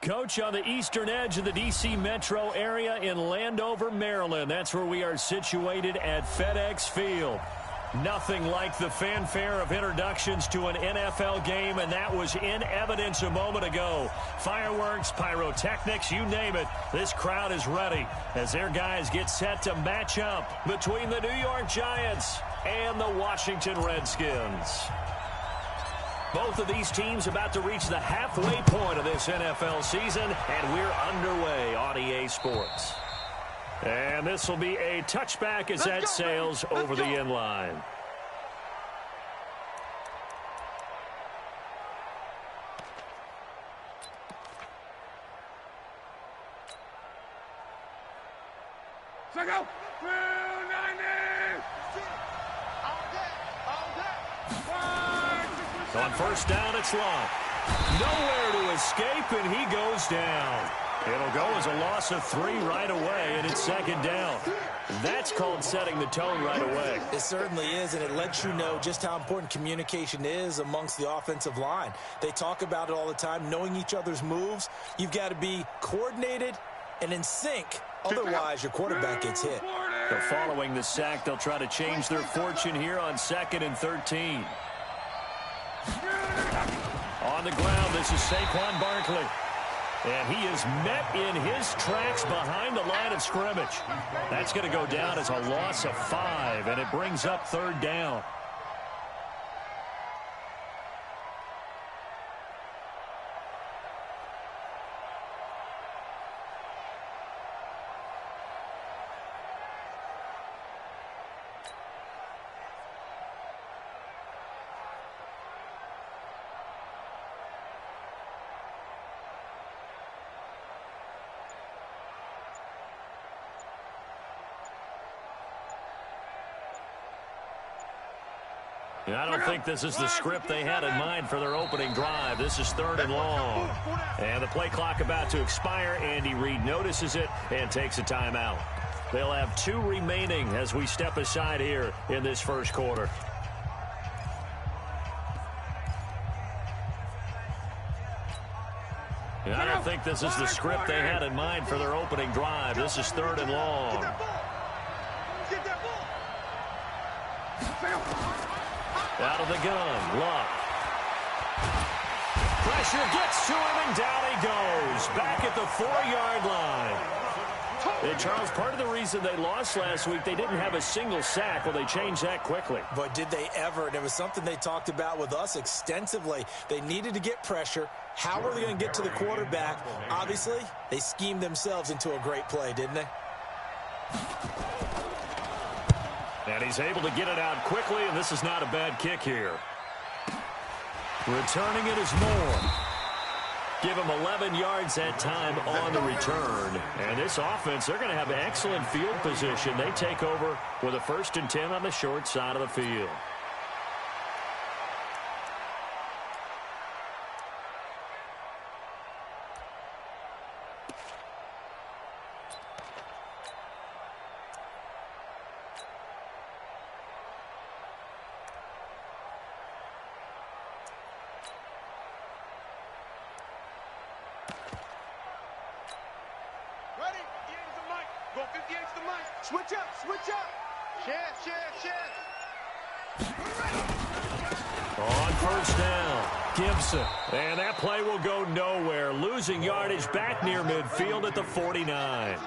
Coach, on the eastern edge of the D.C. metro area in Landover, Maryland. That's where we are situated at FedEx Field. Nothing like the fanfare of introductions to an NFL game, and that was in evidence a moment ago. Fireworks, pyrotechnics, you name it. This crowd is ready as their guys get set to match up between the New York Giants and the Washington Redskins. Both of these teams about to reach the halfway point of this NFL season, and we're underway on EA Sports. And this will be a touchback as that sails over the end line. Go! On first down, it's Long. Nowhere to escape, and he goes down. It'll go as a loss of 3 right away, and it's second down. That's called setting the tone right away. It certainly is, and it lets you know just how important communication is amongst the offensive line. They talk about it all the time, knowing each other's moves. You've got to be coordinated and in sync. Otherwise, your quarterback gets hit. So following the sack, they'll try to change their fortune here on 2nd and 13. On the ground, this is Saquon Barkley. And he is met in his tracks behind the line of scrimmage. That's going to go down as a loss of 5, and it brings up 3rd down. I don't think this is the script they had in mind for their opening drive. This is 3rd and long. And the play clock about to expire. Andy Reid notices it and takes a timeout. They'll have 2 remaining as we step aside here in this first quarter. I don't think this is the script they had in mind for their opening drive. This is 3rd and long. Out of the gun, Luck. Pressure gets to him, and down he goes. Back at the 4-yard line. And Charles, part of the reason they lost last week, they didn't have a single sack. Well, they changed that quickly. But did they ever? And it was something they talked about with us extensively. They needed to get pressure. How are they going to get to the quarterback? Obviously, they schemed themselves into a great play, didn't they? And he's able to get it out quickly, and this is not a bad kick here. Returning it is Moore. Give him 11 yards that time on the return. And this offense, they're going to have excellent field position. They take over with a 1st and 10 on the short side of the field. Switch up, switch up. Share. On first down, Gibson. And that play will go nowhere. Losing yardage back near midfield at the 49.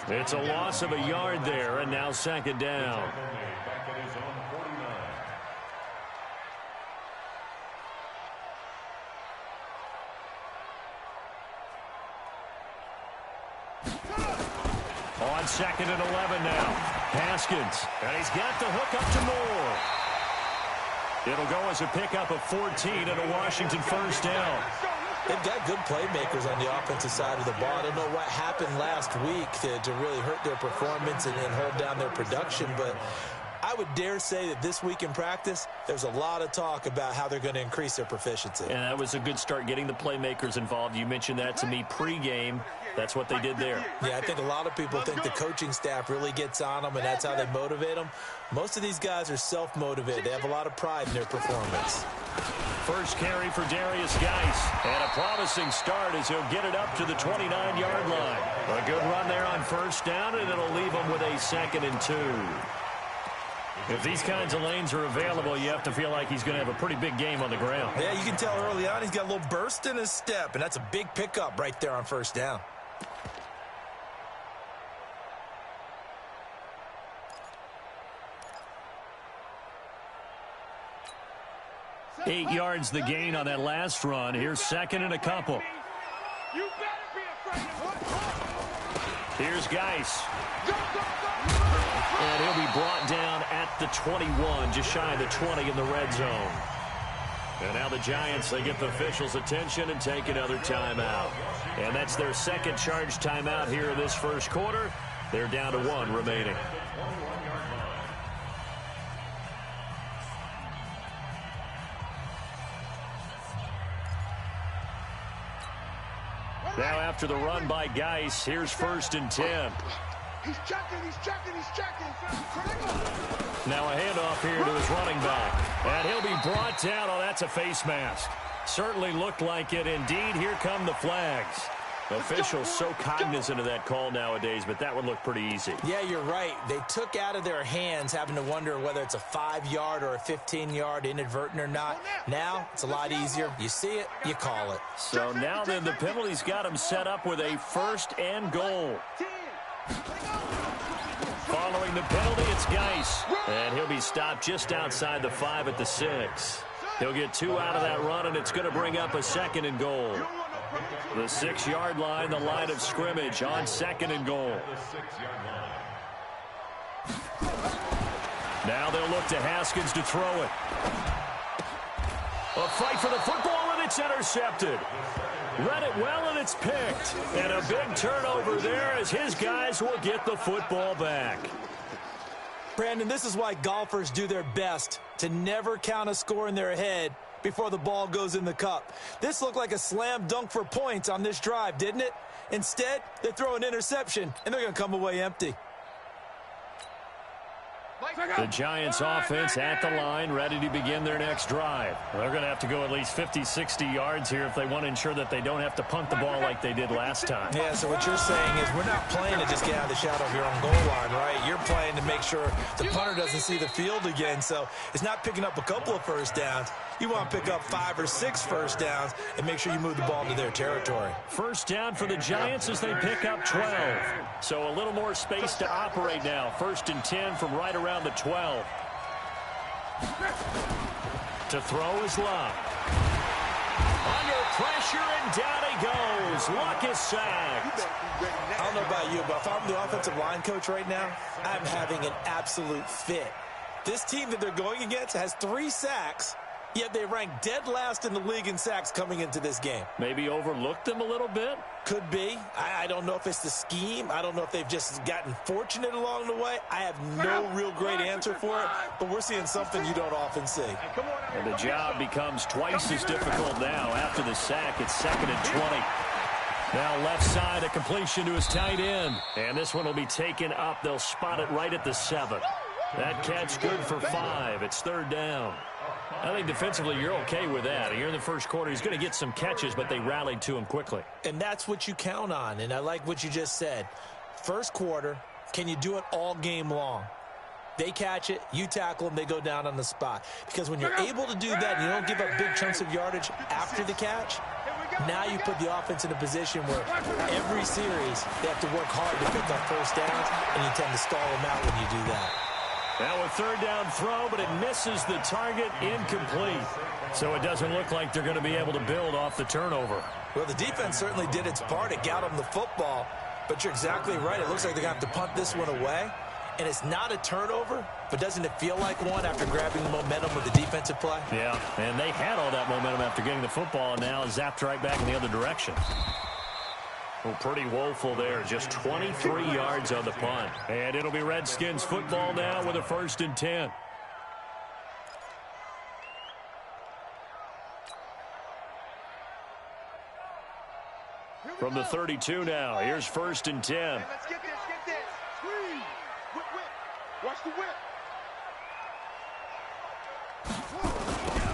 It's a loss of a yard there, and now 2nd down. On 2nd and 11 now. Haskins. And he's got the hook up to Moore. It'll go as a pickup of 14 and a Washington 1st down. They've got good playmakers on the offensive side of the ball. I don't know what happened last week to really hurt their performance and hold down their production, but I would dare say that this week in practice, there's a lot of talk about how they're going to increase their proficiency. And that was a good start getting the playmakers involved. You mentioned that to me pregame. That's what they did there. Yeah, I think a lot of people think the coaching staff really gets on them, and that's how they motivate them. Most of these guys are self-motivated. They have a lot of pride in their performance. First carry for Darius Geis. And a promising start as he'll get it up to the 29-yard line. A good run there on first down, and it'll leave him with a 2nd and 2. If these kinds of lanes are available, you have to feel like he's going to have a pretty big game on the ground. Yeah, you can tell early on he's got a little burst in his step, and that's a big pickup right there on first down. Eight yards the gain on that last run. Here's 2nd and a couple. You better be afraid of Here's Geis. And he'll be brought down at the 21, just shy of the 20 in the red zone. And now the Giants, they get the officials' attention and take another timeout. And that's their second charge timeout here in this first quarter. They're down to 1 remaining. Now after the run by Geis, here's 1st and 10. He's checking. Now a handoff here to his running back. And he'll be brought down. Oh, that's a face mask. Certainly looked like it. Indeed, here come the flags. Officials so cognizant of that call nowadays, but that would look pretty easy. Yeah, you're right. They took out of their hands having to wonder whether it's a 5-yard or a 15-yard inadvertent or not. Now, it's a lot easier. You see it, you call it. So now then the penalty's got him set up with a 1st and goal. Following the penalty, it's Geis. And he'll be stopped just outside the 5 at the 6. He'll get 2 out of that run, and it's going to bring up a 2nd and goal. The 6-yard line, the line of scrimmage on 2nd and goal. Now they'll look to Haskins to throw it. A fight for the football, and it's intercepted. Read it well, and it's picked. And a big turnover there as his guys will get the football back. Brandon, this is why golfers do their best to never count a score in their head before the ball goes in the cup. This looked like a slam dunk for points on this drive, didn't it? Instead, they throw an interception, and they're going to come away empty. The Giants offense at the line, ready to begin their next drive. They're going to have to go at least 50, 60 yards here if they want to ensure that they don't have to punt the ball like they did last time. Yeah, so what you're saying is we're not playing to just get out of the shadow of your own goal line, right? You're playing to make sure the punter doesn't see the field again. So it's not picking up a couple of first downs. You want to pick up 5 or 6 first downs and make sure you move the ball into their territory. First down for the Giants as they pick up 12. So a little more space to operate now. 1st and 10 from right around the 12. To throw is Luck. Under pressure, and down he goes. Luck is sacked. I don't know about you, but if I'm the offensive line coach right now, I'm having an absolute fit. This team that they're going against has 3 sacks, yet they rank dead last in the league in sacks coming into this game. Maybe overlooked them a little bit? Could be. I don't know if it's the scheme. I don't know if they've just gotten fortunate along the way. I have no real great answer for it, but we're seeing something you don't often see. And the job becomes twice as difficult now. After the sack, it's 2nd and 20. Now left side, a completion to his tight end. And this one will be taken up. They'll spot it right at the 7. That catch good for 5. It's 3rd down. I think defensively you're okay with that. Here in the first quarter, he's going to get some catches, but they rallied to him quickly. And that's what you count on, and I like what you just said. First quarter, can you do it all game long? They catch it, you tackle them, they go down on the spot. Because when you're able to do that and you don't give up big chunks of yardage after the catch, now you put the offense in a position where every series they have to work hard to pick up first downs, and you tend to stall them out when you do that. Now a 3rd down throw, but it misses the target, incomplete. So it doesn't look like they're going to be able to build off the turnover. Well, the defense certainly did its part. It got them the football, but you're exactly right. It looks like they're going to have to punt this one away. And it's not a turnover, but doesn't it feel like one after grabbing the momentum with the defensive play? Yeah, and they had all that momentum after getting the football, and now zapped right back in the other direction. Well, pretty woeful there. Just 23 yards on the punt. And it'll be Redskins football now with a 1st and 10. From the 32 now, here's 1st and 10. Hey, let's get this, get this. Squeeze. Whip, whip. Watch the whip.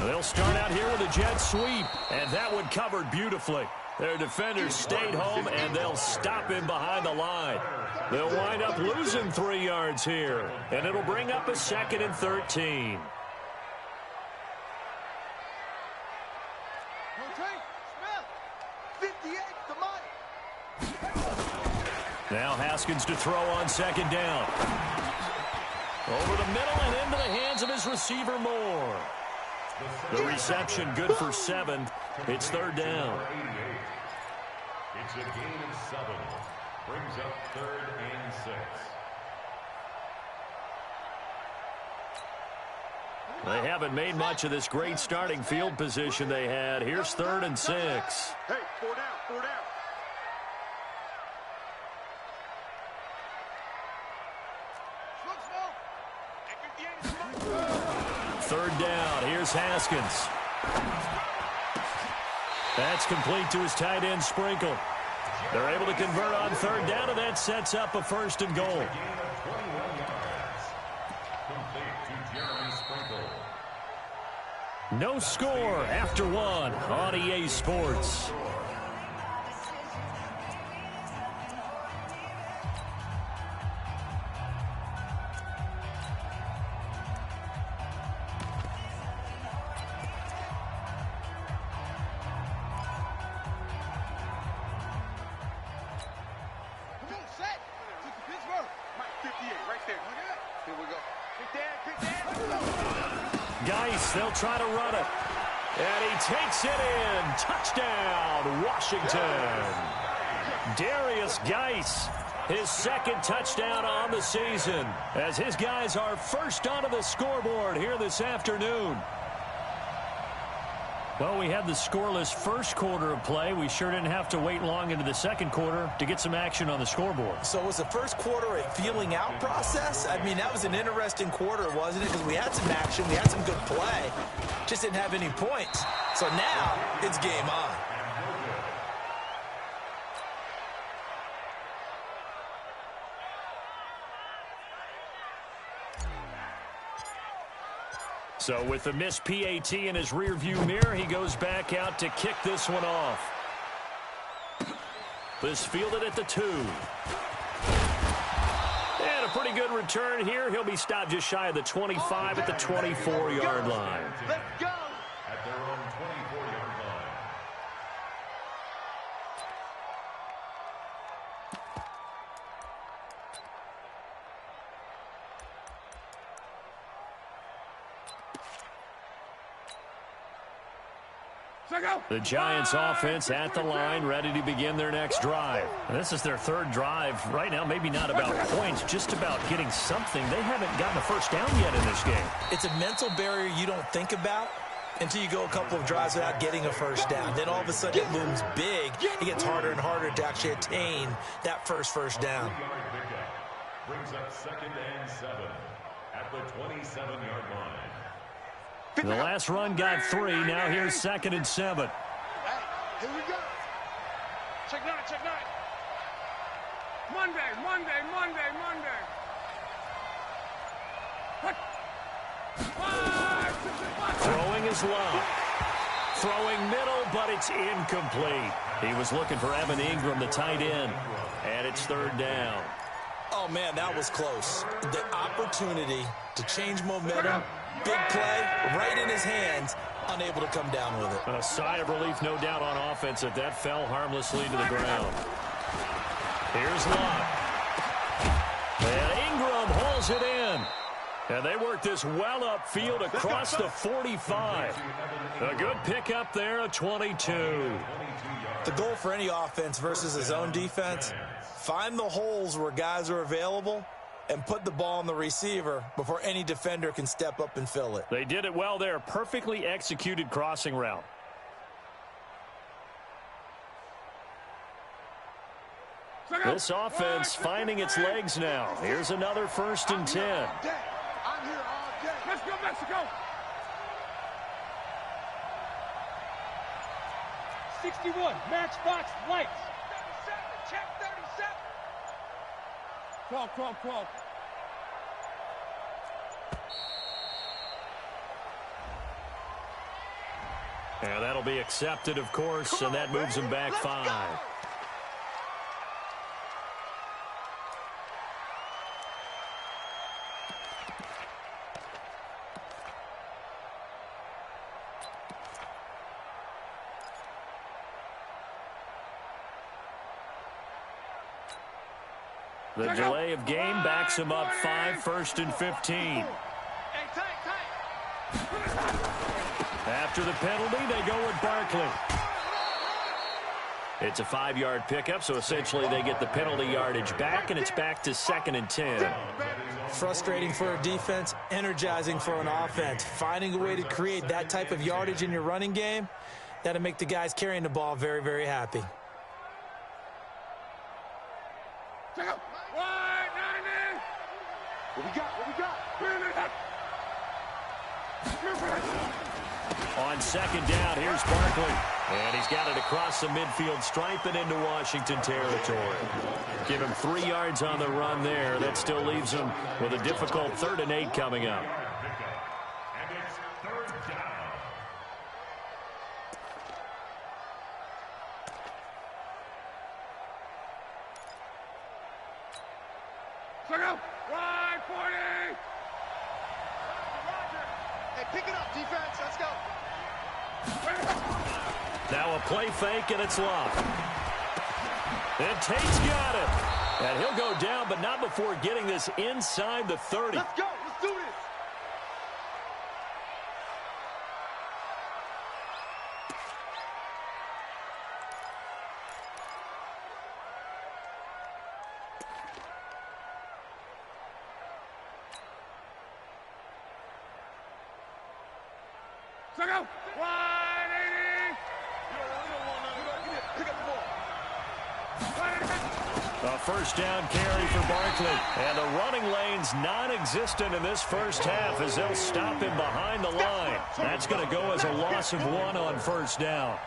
They'll start out here with a jet sweep, and that one covered beautifully. Their defenders stayed home, and they'll stop him behind the line. They'll wind up losing 3 yards here, and it'll bring up a 2nd and 13. Now Haskins to throw on 2nd down. Over the middle and into the hands of his receiver Moore. The reception good for 7. It's 3rd down. It's a gain of 7. Brings up 3rd and 6. They haven't made much of this great starting field position they had. Here's 3rd and 6. Hey, 4 down, 4 down. Third down. Here's Haskins. That's complete to his tight end, Sprinkle. They're able to convert on 3rd down, and that sets up a 1st and goal. No score after 1 on EA Sports. They'll try to run it. And he takes it in. Touchdown, Washington. Darius Geis, his 2nd touchdown on the season, as his guys are first onto the scoreboard here this afternoon. Well, we had the scoreless first quarter of play. We sure didn't have to wait long into the 2nd quarter to get some action on the scoreboard. So was the first quarter a feeling out process? I mean, that was an interesting quarter, wasn't it? Because we had some action, we had some good play, just didn't have any points. So now it's game on. So with the missed PAT in his rearview mirror, he goes back out to kick this one off. This fielded at the 2. And a pretty good return here. He'll be stopped just shy of the 25 at the 24-yard line. Let's go. At their own 24-yard line. The Giants offense at the line, ready to begin their next drive. And this is their 3rd drive right now. Maybe not about points, just about getting something. They haven't gotten a first down yet in this game. It's a mental barrier you don't think about until you go a couple of drives without getting a first down. Then all of a sudden it looms big. It gets harder and harder to actually attain that first down. Brings up 2nd and 7 at the 27-yard line. The last run got 3. Now here's 2nd and 7. Hey, here we go. Check 9, check 9. Monday. Throwing is low. Throwing middle, but it's incomplete. He was looking for Evan Ingram, the tight end. And it's 3rd down. Oh, man, that was close. The opportunity to change momentum, big play, right in his hands, unable to come down with it. A sigh of relief, no doubt, on offense that that fell harmlessly to the ground. Here's Locke. And Ingram hauls it in. And they work this well upfield across the 45. A good pickup there, a 22. The goal for any offense versus his own defense, find the holes where guys are available and put the ball on the receiver before any defender can step up and fill it. They did it well there. Perfectly executed crossing route. This offense finding its legs now. Here's another 1st and 10. I'm here all day. Let's go, Mexico. 61, matchbox lights. Check 37. 12, 12, 12. And that'll be accepted, of course, and that moves him back 5. The delay of game backs him up 5, 1st and 15. Hey, tight. After the penalty, they go with Barkley. It's a 5-yard pickup, so essentially they get the penalty yardage back, and it's back to 2nd and 10. Frustrating for a defense, energizing for an offense. Finding a way to create that type of yardage in your running game, that'll make the guys carrying the ball very, very happy. What we got? On 2nd down, here's Barkley. And he's got it across the midfield stripe and into Washington territory. Give him 3 yards on the run there. That still leaves him with a difficult 3rd and 8 coming up. And it's 3rd down. Right, 40. Hey, pick it up, defense. Let's go. Now a play fake, and it's locked. And Tate's got it. And he'll go down, but not before getting this inside the 30. Let's go. Let's do this. Pick up 180. Pick up the ball. A 1st down carry for Barkley. And the running lane's non-existent in this first half as they'll stop him behind the line. That's going to go as a loss of 1 on 1st down.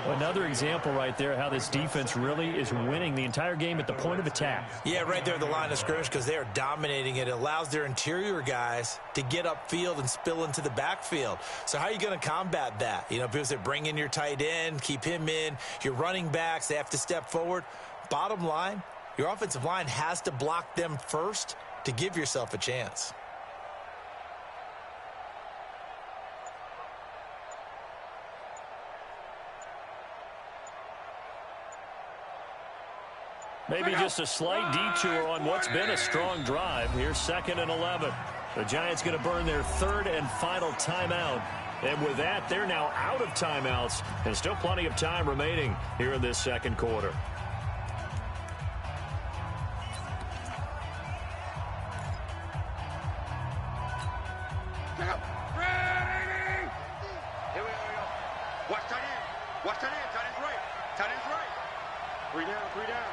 Another example right there how this defense really is winning the entire game at the point of attack. Yeah, right there at the line of scrimmage because they are dominating it. It allows their interior guys to get upfield and spill into the backfield. So how are you going to combat that? You know, because they bring in your tight end, keep him in. Your running backs, they have to step forward. Bottom line, your offensive line has to block them first to give yourself a chance. Maybe just a slight detour on what's been a strong drive. Here's 2nd and 11. The Giants going to burn their 3rd and final timeout. And with that, they're now out of timeouts. And still plenty of time remaining here in this 2nd quarter. Here we go. Watch tight end. Watch tight end. Tight end's right. Tight end's right. 3 down. 3 down.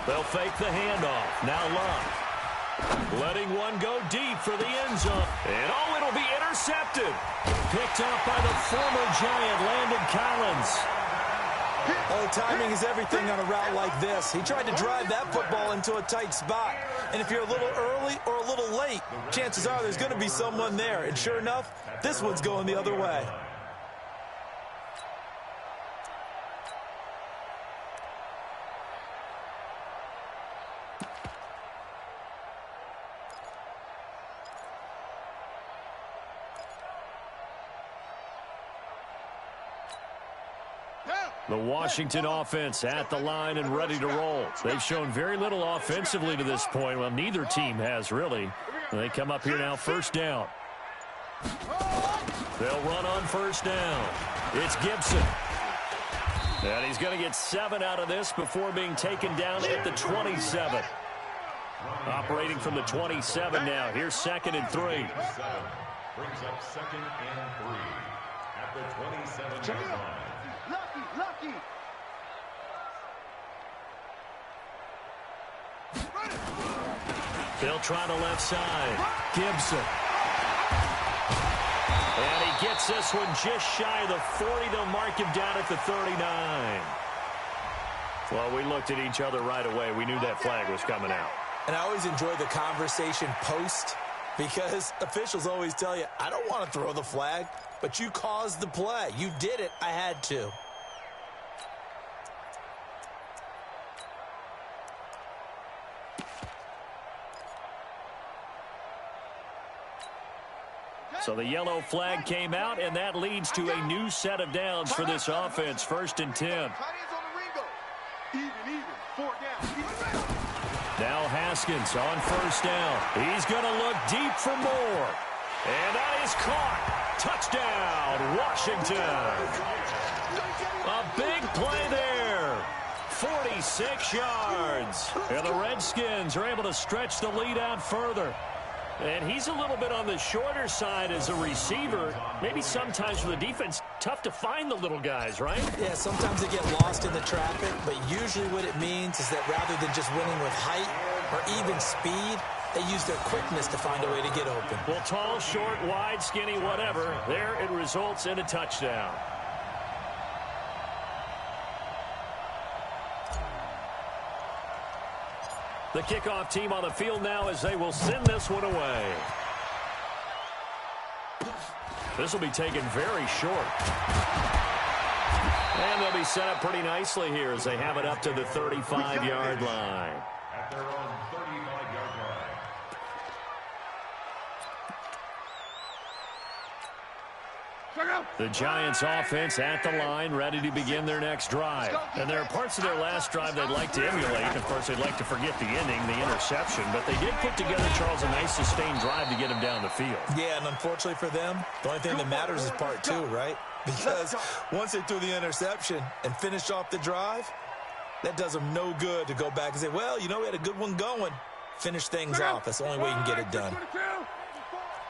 They'll fake the handoff. Now Love. Letting one go deep for the end zone. And oh, it'll be intercepted. Picked up by the former Giant, Landon Collins. Oh, timing is everything on a route like this. He tried to drive that football into a tight spot. And if you're a little early or a little late, chances are there's going to be someone there. And sure enough, this one's going the other way. The Washington offense at the line and ready to roll. They've shown very little offensively to this point. Well, neither team has, really. They come up here now, 1st down. They'll run on 1st down. It's Gibson. And he's going to get 7 out of this before being taken down at the 27. Operating from the 27 now. Here's 2nd and 3. Brings up 2nd and 3 at the 27 line. Lucky. They'll try the left side. Gibson. And he gets this one just shy of the 40. They'll mark him down at the 39. Well, we looked at each other right away. We knew that flag was coming out. And I always enjoy the conversation post because officials always tell you, I don't want to throw the flag, but you caused the play. You did it. I had to. So the yellow flag came out, and that leads to a new set of downs for this offense. 1st and 10. Now Haskins on 1st down. He's going to look deep for more. And that is caught. Touchdown, Washington. A big play there. 46 yards. And the Redskins are able to stretch the lead out further. And he's a little bit on the shorter side as a receiver. Maybe sometimes for the defense, tough to find the little guys, right? Yeah, sometimes they get lost in the traffic, but usually what it means is that rather than just winning with height or even speed, they use their quickness to find a way to get open. Well, tall, short, wide, skinny, whatever, there it results in a touchdown. The kickoff team on the field now as they will send this one away. This will be taken very short. And they'll be set up pretty nicely here as they have it up to the 35-yard line. At their own 35-yard line. The Giants offense at the line, ready to begin their next drive. And there are parts of their last drive they'd like to emulate. Of course, they'd like to forget the ending, the interception. But they did put together, Charles, a nice sustained drive to get him down the field. Yeah, and unfortunately for them, the only thing that matters is part 2, right? Because once they threw the interception and finished off the drive, that does them no good to go back and say, well, you know, we had a good one going. Finish things off. That's the only way you can get it done.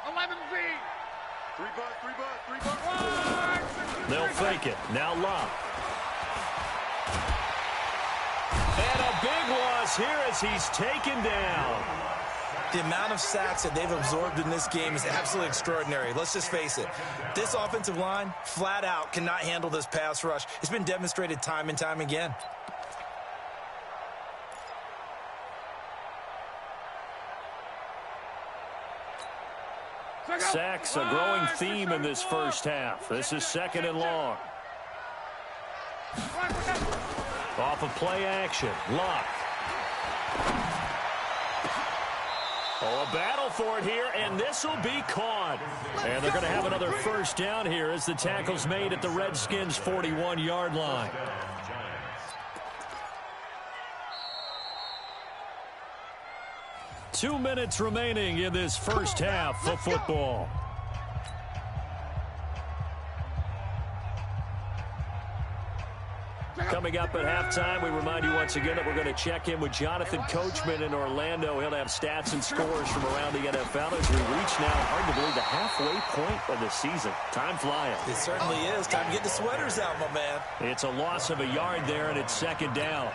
11Z. 3 bucks. They'll fake it. Now Love. And a big loss here as he's taken down. The amount of sacks that they've absorbed in this game is absolutely extraordinary. Let's just face it. This offensive line, flat out, cannot handle this pass rush. It's been demonstrated time and time again. Sacks, a growing theme in this first half. This is 2nd and long. Off of play action. Luck. Oh, a battle for it here, and this will be caught. And they're going to have another 1st down here as the tackle's made at the Redskins' 41-yard line. 2 minutes remaining in this first half of football. Coming up at halftime, we remind you once again that we're going to check in with Jonathan Coachman in Orlando. He'll have stats and scores from around the NFL as we reach now, hard to believe, the halfway point of the season. Time flying. It certainly is. Time to get the sweaters out, my man. It's a loss of a yard there, and it's 2nd down.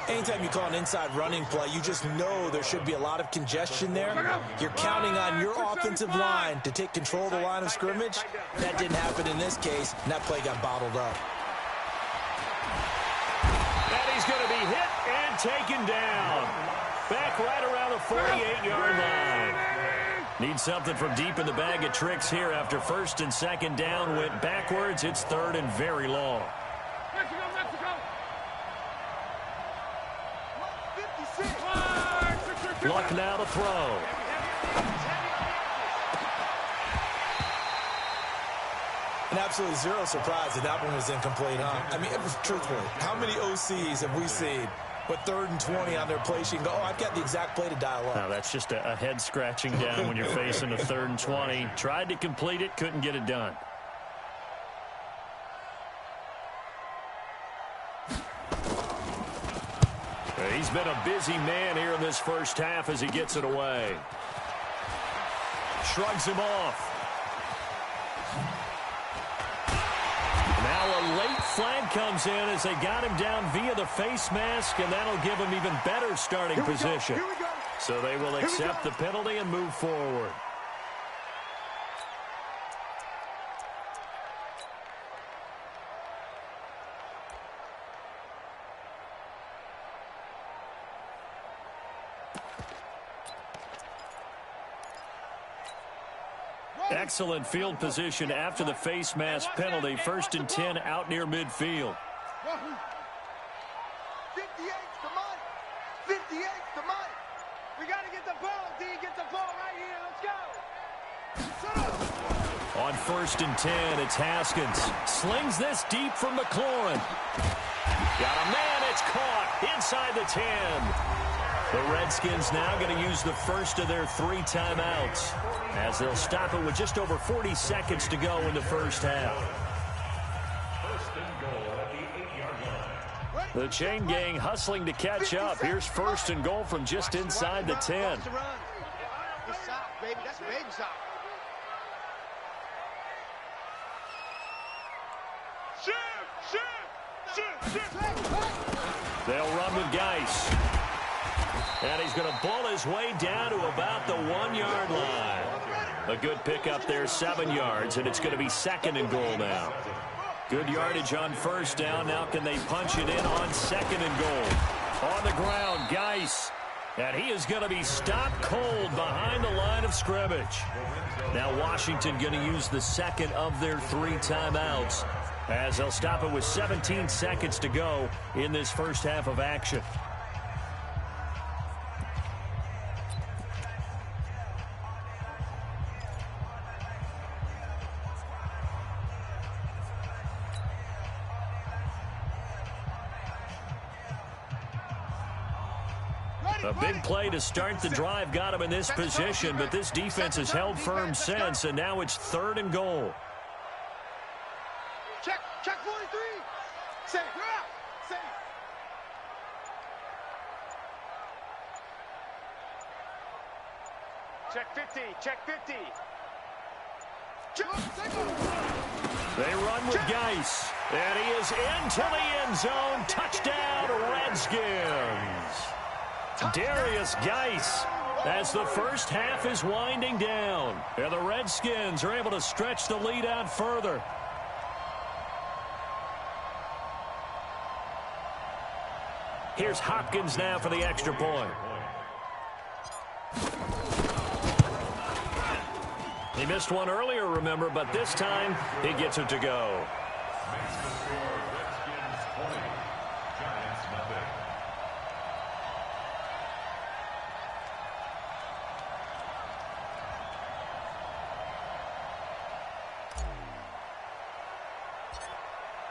Anytime you call an inside running play, you just know there should be a lot of congestion there. You're counting on your offensive line to take control of the line of scrimmage. That didn't happen in this case, and that play got bottled up. And he's going to be hit and taken down. Back right around the 48-yard line. Need something from deep in the bag of tricks here after 1st and 2nd down. Went backwards. It's 3rd and very long. Luck now to throw. And absolutely zero surprise that that one was incomplete, huh? I mean, truthfully, how many OCs have we seen with 3rd and 20 on their play sheet and go, oh, I've got the exact play to dial up? No, that's just a head scratching down when you're facing a 3rd and 20. Tried to complete it, couldn't get it done. He's been a busy man here in this first half as he gets it away. Shrugs him off. Now a late flag comes in as they got him down via the face mask, and that'll give him even better starting position. So they will accept the penalty and move forward. Excellent field position after the face mask penalty. 1st and 10 out near midfield. 58's the money. 58's the money. We got to get the ball, D. Get the ball right here. Let's go. On 1st and 10, it's Haskins. Slings this deep from McLaurin. Got a man. It's caught inside the 10. The Redskins now going to use the first of their 3 timeouts as they'll stop it with just over 40 seconds to go in the first half. First and goal at the 8-yard line. The chain gang hustling to catch up. Here's 1st and goal from just inside the 10. Good sock, baby. That's a baby sock. They'll run with Geis. And he's going to ball his way down to about the 1-yard line. A good pickup there, 7 yards, and it's going to be 2nd and goal now. Good yardage on 1st down. Now can they punch it in on 2nd and goal? On the ground, Geis. And he is going to be stopped cold behind the line of scrimmage. Now Washington going to use the 2nd of their 3 timeouts as they'll stop it with 17 seconds to go in this first half of action. A big play to start the drive got him in this position, but this defense has held firm since, and now it's 3rd and goal. Check 43. Say, say. Check 50. Check 50. They run with Geis, and he is into the end zone. Touchdown, Redskins. Darius Geis as the first half is winding down. And the Redskins are able to stretch the lead out further. Here's Hopkins now for the extra point. He missed one earlier, remember, but this time he gets it to go. Makes the score Redskins 20, Giants nothing.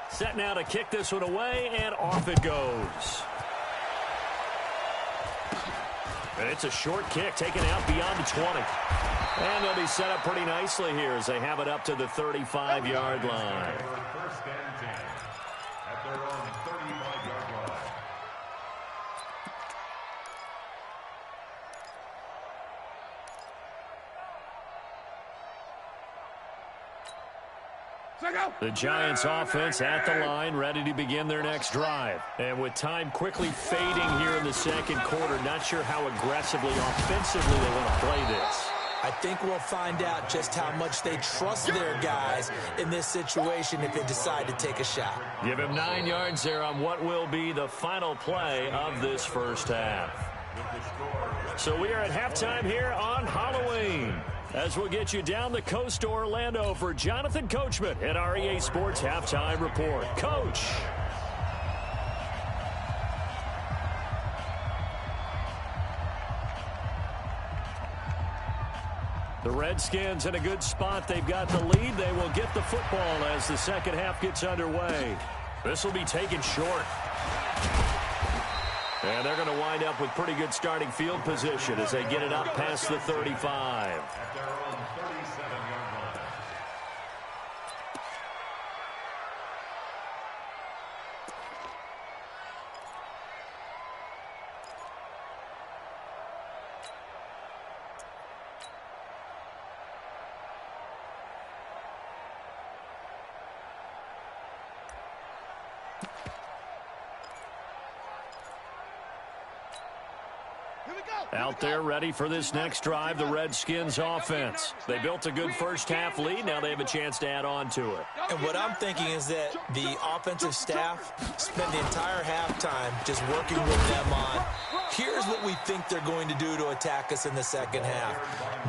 Set now to kick this one away, and off it goes. And it's a short kick taken out beyond the 20. And they'll be set up pretty nicely here as they have it up to the 35-yard line. First and 10 at their own 35-yard line. The Giants offense at the line, ready to begin their next drive. And with time quickly fading here in the second quarter, not sure how aggressively, offensively they want to play this. I think we'll find out just how much they trust their guys in this situation if they decide to take a shot. Give him 9 yards there on what will be the final play of this first half. So we are at halftime here on Halloween, as we'll get you down the coast to Orlando for Jonathan Coachman at our EA Sports Halftime Report. Coach. The Redskins in a good spot. They've got the lead. They will get the football as the second half gets underway. This will be taken short. And they're going to wind up with pretty good starting field position as they get it up past the 35. At their own 37-yard line. Out there ready for this next drive, the Redskins offense. They built a good first-half lead. Now they have a chance to add on to it. And what I'm thinking is that the offensive staff spend the entire halftime just working with them on, here's what we think they're going to do to attack us in the second half.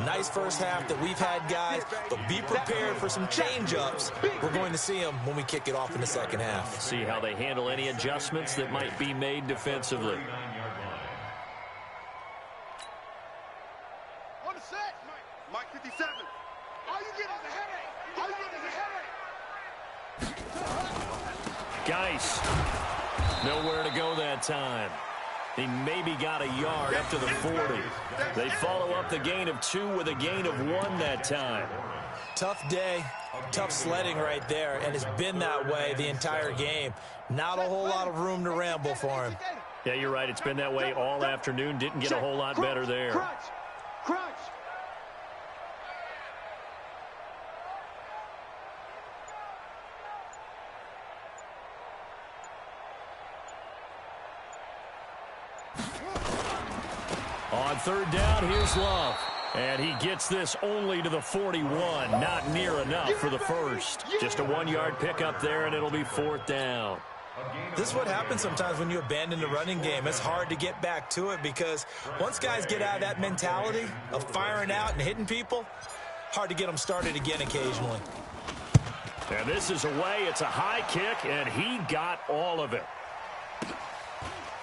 Nice first half that we've had, guys, but be prepared for some change-ups. We're going to see them when we kick it off in the second half. See how they handle any adjustments that might be made defensively. Mike 57. All you get is a headache. All you get is a headache. Geis. Nowhere to go that time. He maybe got a yard up to the 40. They follow up the gain of 2 with a gain of 1 that time. Tough day, tough sledding right there, and it's been that way the entire game. Not a whole lot of room to ramble for him. Yeah, you're right. It's been that way all afternoon. Didn't get a whole lot better there. Crunch. Crunch. On third down, here's Love. And he gets this only to the 41. Not near enough for the first. Just a 1-yard pickup there, and it'll be 4th down. This is what happens sometimes when you abandon the running game. It's hard to get back to it because once guys get out of that mentality of firing out and hitting people, hard to get them started again occasionally. And this is away. It's a high kick, and he got all of it.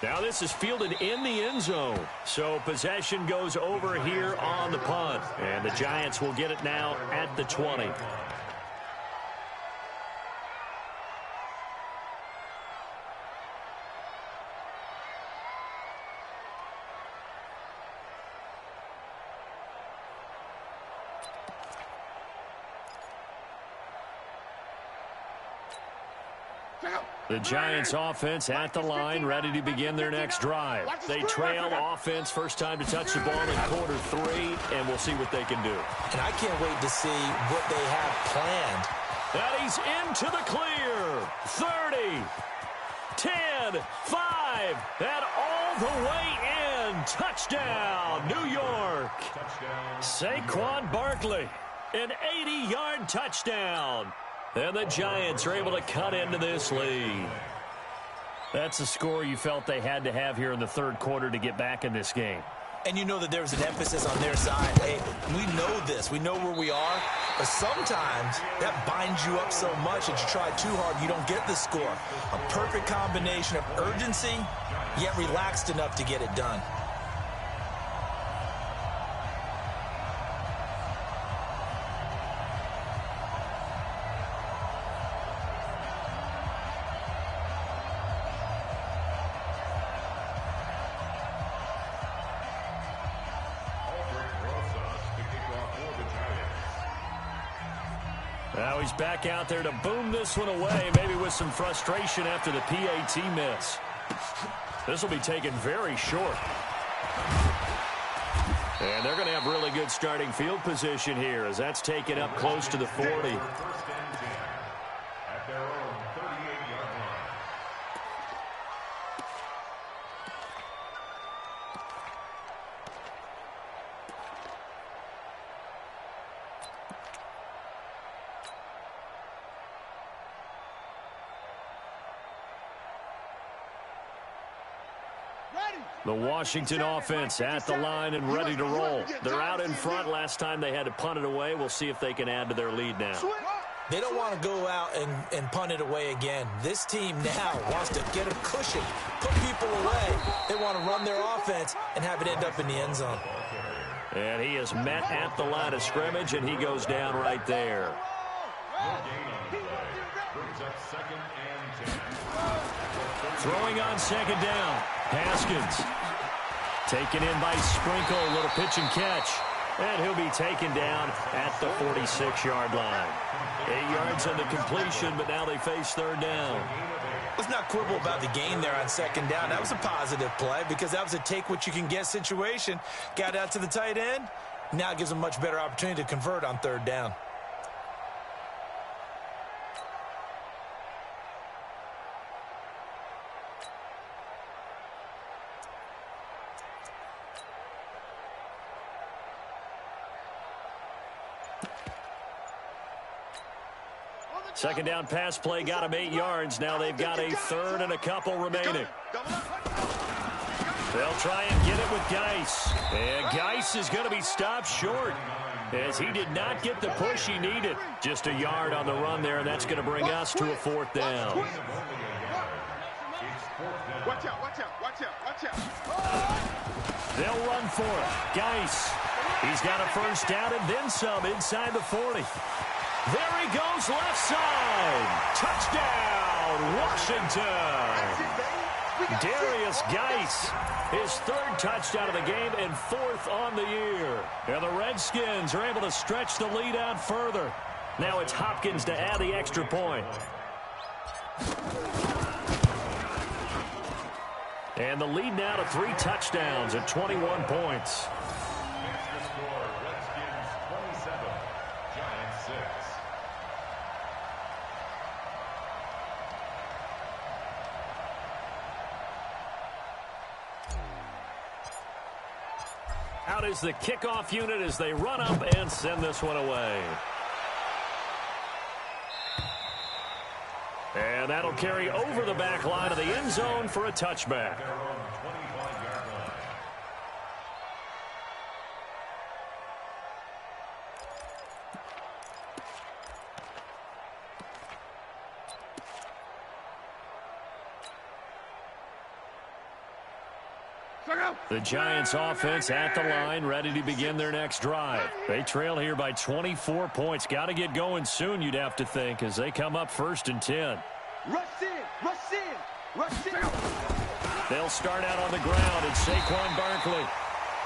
Now this is fielded in the end zone. So possession goes over here on the punt. And the Giants will get it now at the 20. The Giants offense at the line, ready to begin their next drive. They trail offense, first time to touch the ball in quarter 3, and we'll see what they can do. And I can't wait to see what they have planned. And he's into the clear. 30, 10, 5, and all the way in. Touchdown, New York. Saquon Barkley, an 80-yard touchdown. And the Giants are able to cut into this lead. That's a score you felt they had to have here in the third quarter to get back in this game. And you know that there's an emphasis on their side. Hey, we know this. We know where we are. But sometimes that binds you up so much that you try too hard, you don't get the score. A perfect combination of urgency, yet relaxed enough to get it done. Now he's back out there to boom this one away, maybe with some frustration after the PAT miss. This will be taken very short. And they're going to have really good starting field position here as that's taken up close to the 40. First and 10 at their own 38-yard line. The Washington offense at the line and ready to roll. They're out in front. Last time they had to punt it away. We'll see if they can add to their lead now. They don't want to go out and punt it away again. This team now wants to get a cushion, put people away. They want to run their offense and have it end up in the end zone. And he is met at the line of scrimmage, and he goes down right there. Brings up 2nd and 10. Throwing on 2nd down. Haskins. Taken in by Sprinkle. A little pitch and catch. And he'll be taken down at the 46-yard line. 8 yards on the completion, but now they face 3rd down. Let's not quibble about the gain there on 2nd down. That was a positive play because that was a take-what-you-can-get situation. Got out to the tight end. Now it gives them a much better opportunity to convert on 3rd down. Second down pass play got them 8 yards. Now they've got a third and a couple remaining. They'll try and get it with Geis. And Geis is going to be stopped short as he did not get the push he needed. Just a yard on the run there, and that's going to bring us to a 4th down. Watch out, watch out, watch out, watch out. They'll run for it. Geis. He's got a first down and then some inside the 40. There he goes, left side. Touchdown, Washington. Darius Geis, his 3rd touchdown of the game and 4th on the year. And the Redskins are able to stretch the lead out further. Now it's Hopkins to add the extra point. And the lead now to 3 touchdowns at 21 points. Next score, Redskins 27, Giants 6. Out is the kickoff unit as they run up and send this one away. And that'll carry over the back line of the end zone for a touchback. The Giants offense at the line, ready to begin their next drive. They trail here by 24 points. Got to get going soon, you'd have to think, as they come up 1st and 10. Rush in, rush in, rush in. They'll start out on the ground. It's Saquon Barkley.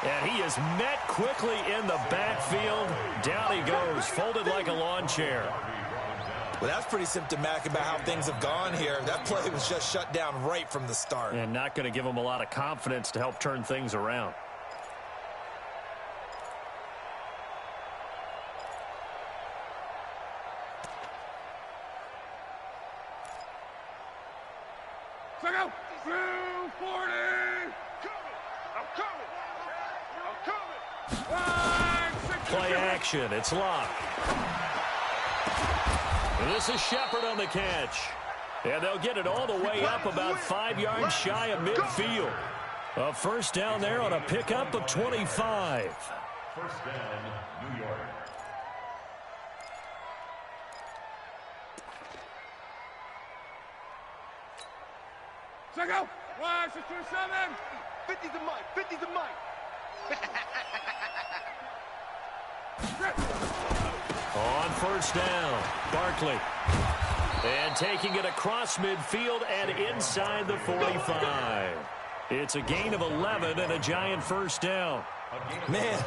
And he is met quickly in the backfield. Down he goes, folded like a lawn chair. Well, that's pretty symptomatic about how things have gone here. That play was just shut down right from the start. And not going to give him a lot of confidence to help turn things around. Go! 240! I'm coming! I'm coming! Play action. It's locked. And this is Shepard on the catch. And they'll get it all the way up about 5 yards shy of midfield. A first down there on a pickup of 25. First down, New York. Check out! 1, 6, 2, 7! 50 to Mike, 50 to Mike. On first down, Barkley. And taking it across midfield and inside the 45. It's a gain of 11 and a Giant first down. Man,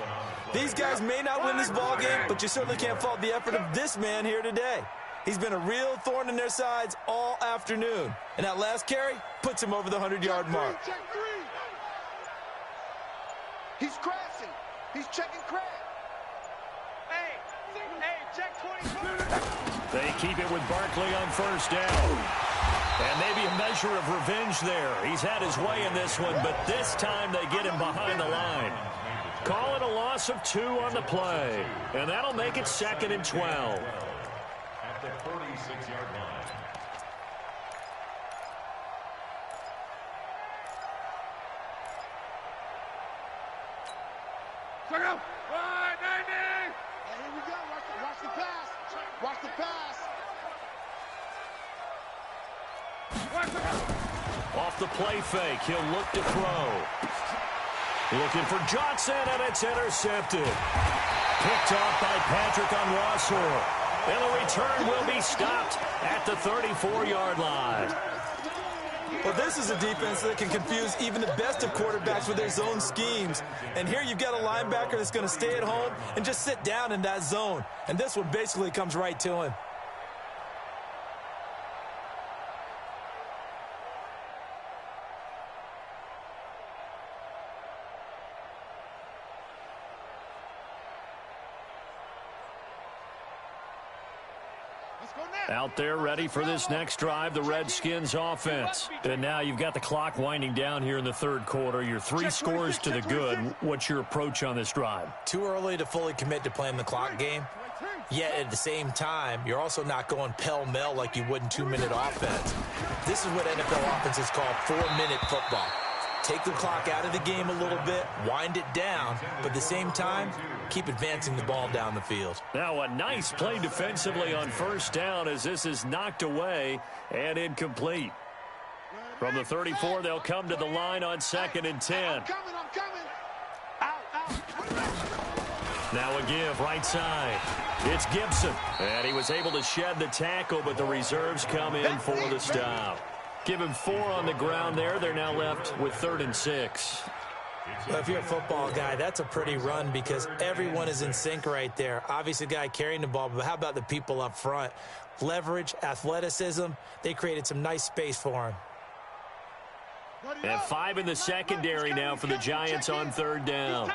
these guys may not win this ball game, but you certainly can't fault the effort of this man here today. He's been a real thorn in their sides all afternoon. And that last carry puts him over the 100-yard mark. Check 3. He's crashing. He's checking crash. Hey, check 22. They keep it with Barkley on first down. And maybe a measure of revenge there. He's had his way in this one, but this time they get him behind the line. Call it a loss of 2 on the play. And that'll make it 2nd and 12. At the 46-yard line. Check out! 190! And here we go. Watch the pass. Watch the pass. Off the play fake, he'll look to throw. Looking for Johnson, and it's intercepted. Picked off by Patrick on Rossor. And the return will be stopped at the 34-yard line. Well, this is a defense that can confuse even the best of quarterbacks with their zone schemes. And here you've got a linebacker that's going to stay at home and just sit down in that zone. And this one basically comes right to him. Out there ready for this next drive, the Redskins offense. And now you've got the clock winding down here in the third quarter. Your 3 scores to the good. What's your approach on this drive? Too early to fully commit to playing the clock game. Yet at the same time, you're also not going pell-mell like you would in 2-minute offense. This is what NFL offenses call 4-minute football. Take the clock out of the game a little bit, wind it down, but at the same time, keep advancing the ball down the field. Now a nice play defensively on first down as this is knocked away and incomplete. From the 34, they'll come to the line on 2nd and 10. I'm coming. Now a give right side. It's Gibson. And he was able to shed the tackle, but the reserves come in for the stop. Give him 4 on the ground there. They're now left with 3rd and 6. Well, if you're a football guy, that's a pretty run because everyone is in sync right there. Obviously, the guy carrying the ball, but how about the people up front? Leverage, athleticism, they created some nice space for him. And 5 in the secondary now for the Giants on 3rd down.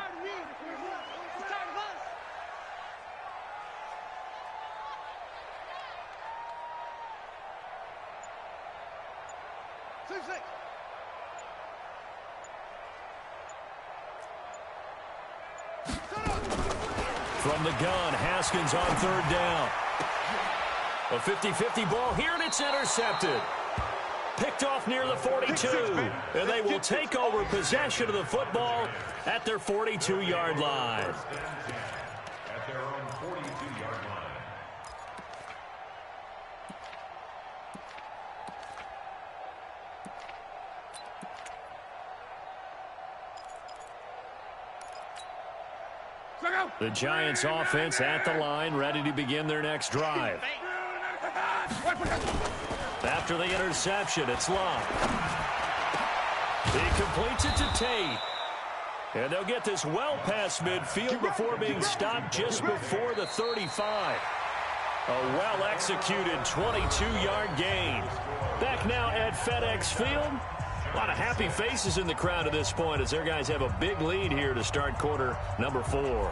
From the gun, Haskins on 3rd down. A 50-50 ball here, and it's intercepted. Picked off near the 42, and they will take over possession of the football at their 42-yard line. At their own 42-yard line. The Giants offense at the line, ready to begin their next drive. After the interception, it's Love. He completes it to Tate. And they'll get this well past midfield before being stopped just before the 35. A well-executed 22-yard gain. Back now at FedEx Field. A lot of happy faces in the crowd at this point as their guys have a big lead here to start quarter number 4.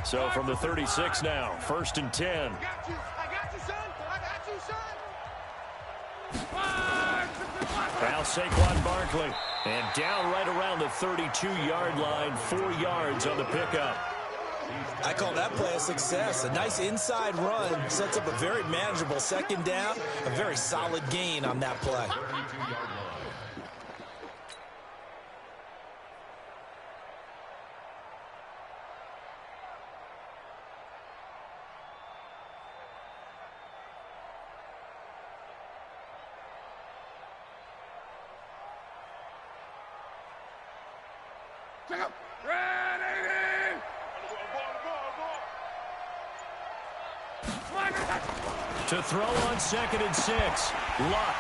So from the 36 now, 1st and 10. I got you, son. Now Saquon Barkley. And down right around the 32-yard line, 4 yards on the pickup. I call that play a success. A nice inside run sets up a very manageable 2nd down. A very solid gain on that play. To throw on 2nd and 6, Luck.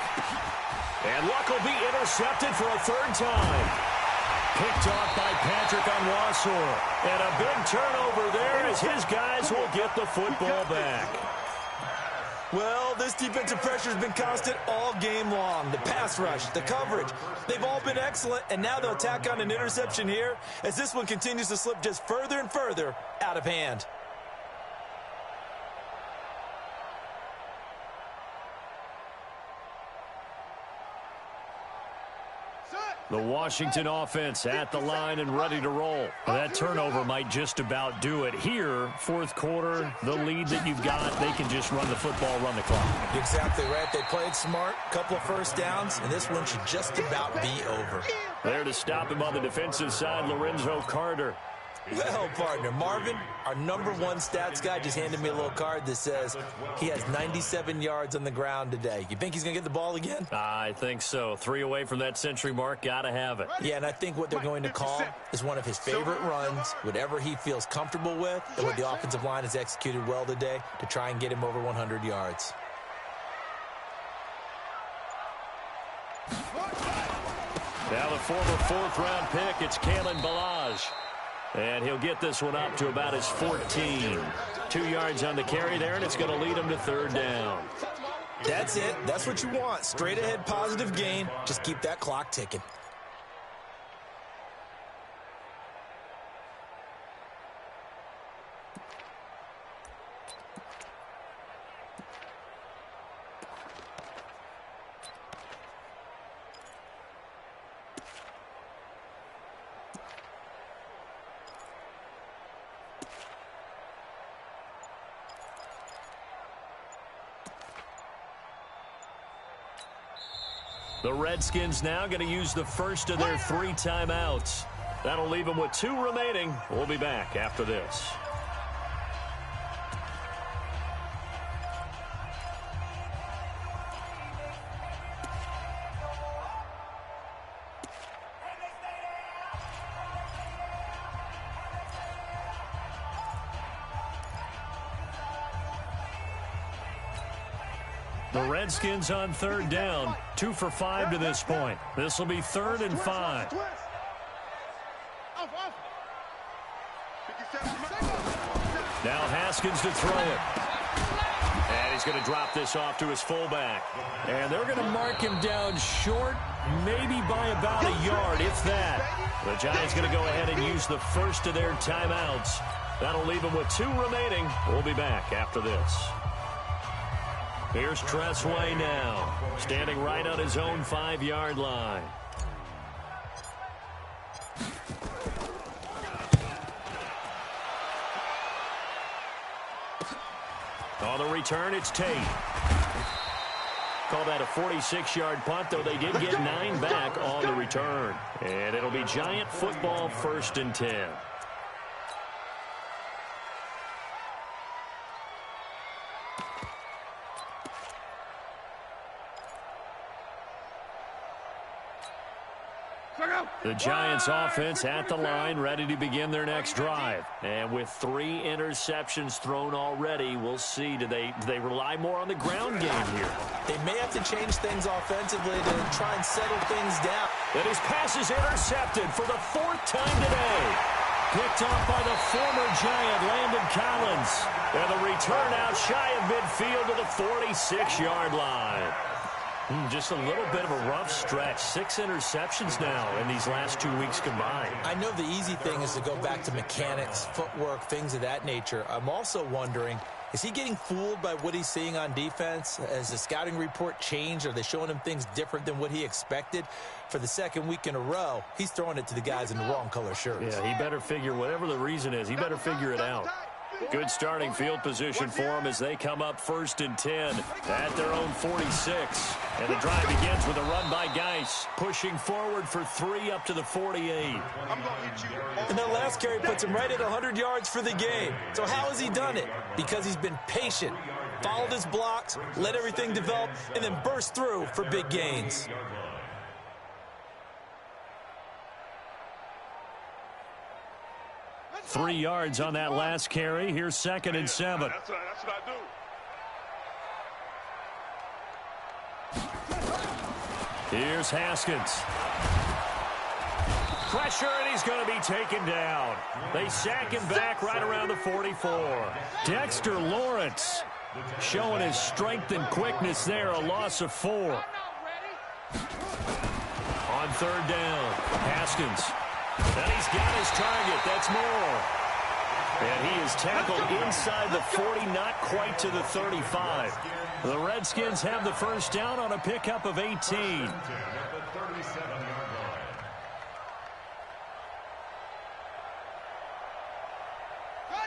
And Luck will be intercepted for a 3rd time. Picked off by Patrick Onwuasor. And a big turnover there as his guys will get the football back. Well, this defensive pressure has been constant all game long. The pass rush, the coverage, they've all been excellent, and now they'll tack on an interception here as this one continues to slip just further and further out of hand. The Washington offense at the line and ready to roll. That turnover might just about do it. Here, 4th quarter, the lead that you've got, they can just run the football, run the clock. Exactly right. They played smart, couple of 1st downs, and this one should just about be over. There to stop him on the defensive side, Lorenzo Carter. Well, partner, Marvin, our #1 stats guy, just handed me a little card that says he has 97 yards on the ground today. You think he's going to get the ball again? I think so. 3 away from that century mark. Got to have it. Yeah, and I think what they're going to call is one of his favorite runs, whatever he feels comfortable with, and what the offensive line has executed well today to try and get him over 100 yards. Now the former 4th-round pick, it's Kalen Ballage. And he'll get this one up to about his 14. 2 yards on the carry there, and it's going to lead him to 3rd down. That's it. That's what you want. Straight ahead, positive gain. Just keep that clock ticking. The Redskins now going to use the first of their 3 timeouts. That'll leave them with 2 remaining. We'll be back after this. The Redskins on 3rd down, 2 for 5 to this point. This will be 3rd and 5. Now Haskins to throw it. And he's going to drop this off to his fullback. And they're going to mark him down short, maybe by about a yard, if that. The Giants going to go ahead and use the first of their timeouts. That'll leave them with 2 remaining. We'll be back after this. Here's Tressway now, standing right on his own 5-yard line. On the return, it's Tate. Call that a 46-yard punt, though they did get 9 back on the return. And it'll be Giant football, 1st and 10. The Giants offense at the line, ready to begin their next drive. And with 3 interceptions thrown already, we'll see, do they rely more on the ground game here? They may have to change things offensively to try and settle things down. And his pass is intercepted for the 4th time today. Picked off by the former Giant, Landon Collins. And the return out shy of midfield to the 46-yard line. Just a little bit of a rough stretch. 6 interceptions now in these last 2 weeks combined. I know the easy thing is to go back to mechanics, footwork, things of that nature. I'm also wondering, is he getting fooled by what he's seeing on defense? Has the scouting report changed? Are they showing him things different than what he expected? For the 2nd week in a row, he's throwing it to the guys in the wrong color shirts. Yeah, he better figure, whatever the reason is, he better figure it out. Good starting field position for them as they come up 1st and 10 at their own 46. And the drive begins with a run by Geis, pushing forward for 3 up to the 48. And that last carry puts him right at 100 yards for the game. So how has he done it? Because he's been patient, followed his blocks, let everything develop, and then burst through for big gains. Three yards on that last carry. Here's 2nd and 7. That's what I do. Here's Haskins. Pressure, and he's going to be taken down. They sack him back right around the 44. Dexter Lawrence showing his strength and quickness there. A loss of 4. On 3rd down, Haskins. And he's got his target. That's Moore. And he is tackled inside the 40, not quite to the 35. The Redskins have the 1st down on a pickup of 18.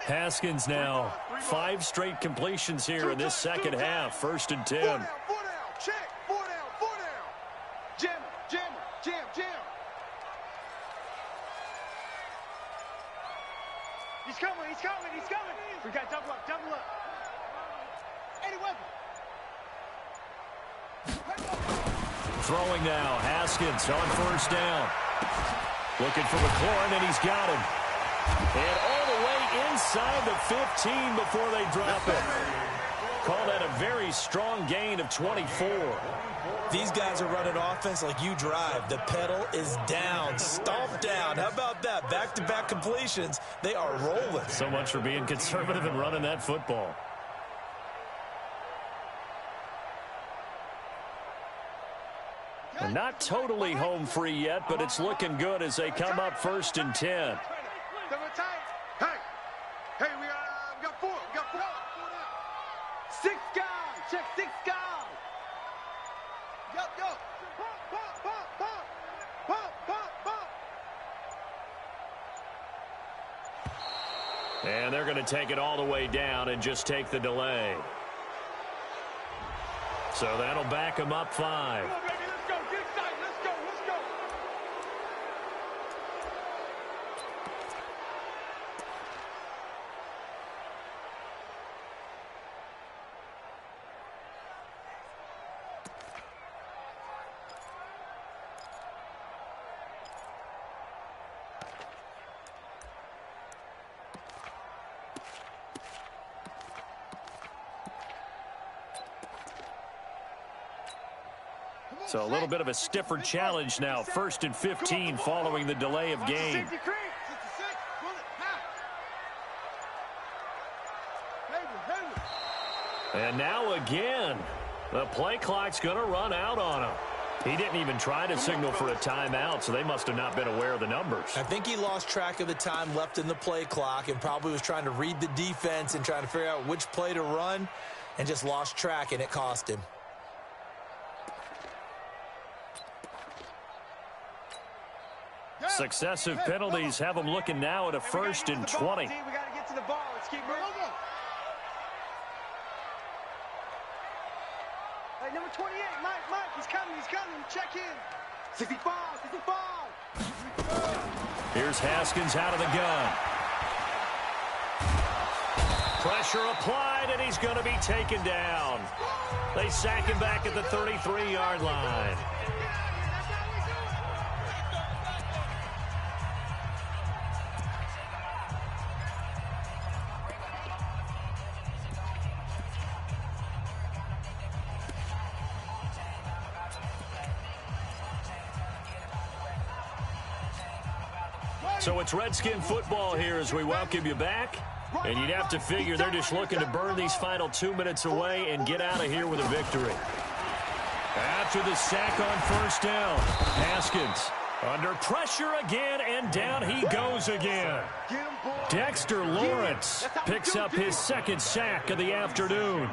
Haskins now, 5 straight completions here in this 2nd half. 1st and 10. 4 down, check, 4 down, 4 down. Jam. He's coming. We got double up. Any weapon. Throwing now, Haskins on 1st down. Looking for McLaurin, and he's got him. And all the way inside the 15 before they drop it. Call that a very strong gain of 24. These guys are running offense like you drive. The pedal is down, stomped down. How about that? Back-to-back completions. They are rolling. So much for being conservative and running that football. And not totally home free yet, but it's looking good as they come up 1st and 10. Hey, we got 4. 6 guys. Check 6 guys. Go. Pump. And they're going to take it all the way down and just take the delay. So that'll back them up 5. Come on, baby, let's go. Get it So a little bit of a stiffer challenge now. 1st and 15 following the delay of game. And now again, the play clock's going to run out on him. He didn't even try to signal for a timeout, so they must have not been aware of the numbers. I think he lost track of the time left in the play clock and probably was trying to read the defense and trying to figure out which play to run and just lost track, and it cost him. Successive penalties have them looking now at a 1st and 20. We got to get to the ball. Let's keep moving. Hey, number 28, Mike, he's coming. Check in. 65. Here's Haskins out of the gun. Pressure applied, and he's going to be taken down. They sack him back at the 33-yard line. So it's Redskin football here as we welcome you back. And you'd have to figure they're just looking to burn these final 2 minutes away and get out of here with a victory. After the sack on 1st down, Haskins under pressure again, and down he goes again. Dexter Lawrence picks up his 2nd sack of the afternoon.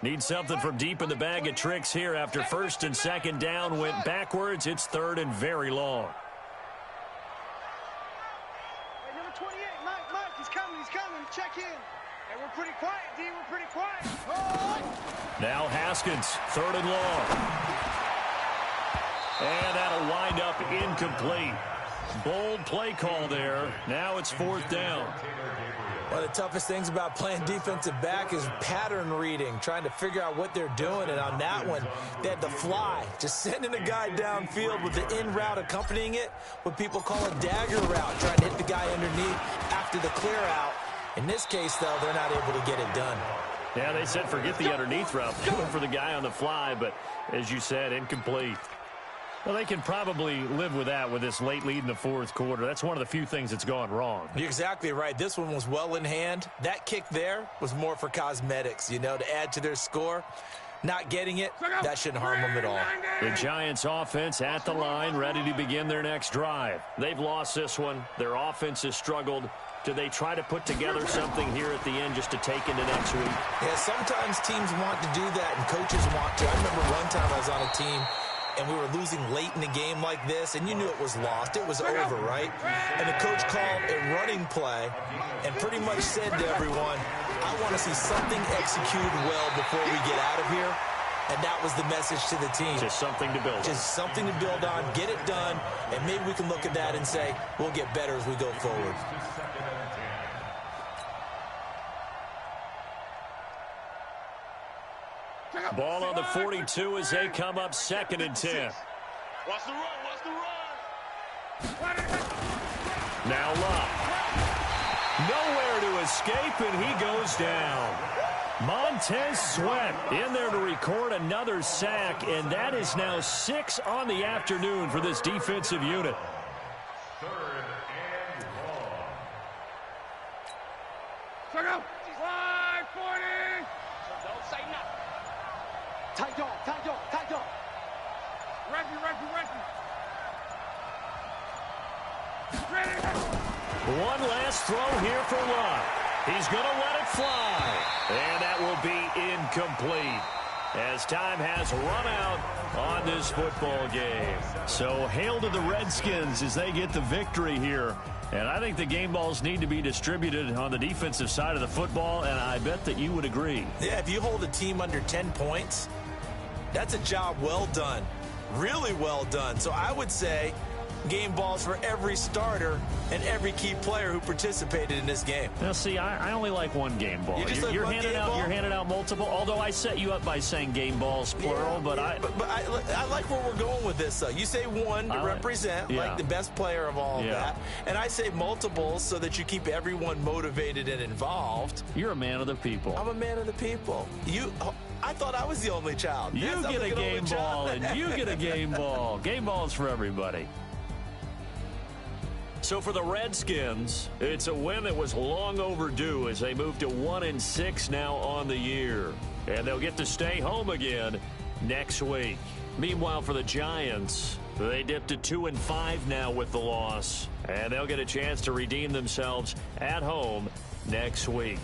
Need something from deep in the bag of tricks here after 1st and 2nd down went backwards. It's 3rd and very long. Hey, number 28, Mike, he's coming. Check in. Hey, we're pretty quiet, D. We're pretty quiet. Now Haskins, 3rd and long. And that'll wind up incomplete. Bold play call there. Now it's 4th down. One of the toughest things about playing defensive back is pattern reading, trying to figure out what they're doing. And on that one, they had to fly, just sending a guy downfield with the in route accompanying it, what people call a dagger route, trying to hit the guy underneath after the clear out. In this case, though, they're not able to get it done. Yeah, they said forget the underneath route. They went for the guy on the fly, but as you said, incomplete. Well, they can probably live with that with this late lead in the 4th quarter. That's one of the few things that's gone wrong. You're exactly right. This one was well in hand. That kick there was more for cosmetics, to add to their score. Not getting it, that shouldn't harm them at all. The Giants offense at the line, ready to begin their next drive. They've lost this one. Their offense has struggled. Do they try to put together something here at the end just to take into next week? Yeah, sometimes teams want to do that and coaches want to. I remember one time I was on a team and we were losing late in the game like this, and you knew it was lost. It was over, right? And the coach called a running play and pretty much said to everyone, I want to see something executed well before we get out of here. And that was the message to the team. Just something to build on. Just something to build on, get it done, and maybe we can look at that and say, we'll get better as we go forward. Ball on the 42 as they come up 2nd and 10. Watch the run. Now Love. Nowhere to escape, and he goes down. Montez Sweat in there to record another sack, and that is now 6 on the afternoon for this defensive unit. 3rd and long. Slide 40. Don't say nothing. Tight dog. Ready. One last throw here for Love. He's going to let it fly. And that will be incomplete as time has run out on this football game. So hail to the Redskins as they get the victory here. And I think the game balls need to be distributed on the defensive side of the football, and I bet that you would agree. Yeah, if you hold a team under 10 points, that's a job well done. Really well done. So I would say game balls for every starter and every key player who participated in this game. Now, see, I only like one game ball. You're handing out multiple, although I set you up by saying game balls, plural, but I like where we're going with this, though. You say one to represent, like the best player of all of that, and I say multiples so that you keep everyone motivated and involved. You're a man of the people. I'm a man of the people. I thought I was the only child. You get a game ball, and you get a game ball. Game balls for everybody. So for the Redskins, it's a win that was long overdue as they move to 1-6 now on the year. And they'll get to stay home again next week. Meanwhile, for the Giants, they dipped to 2-5 now with the loss. And they'll get a chance to redeem themselves at home next week.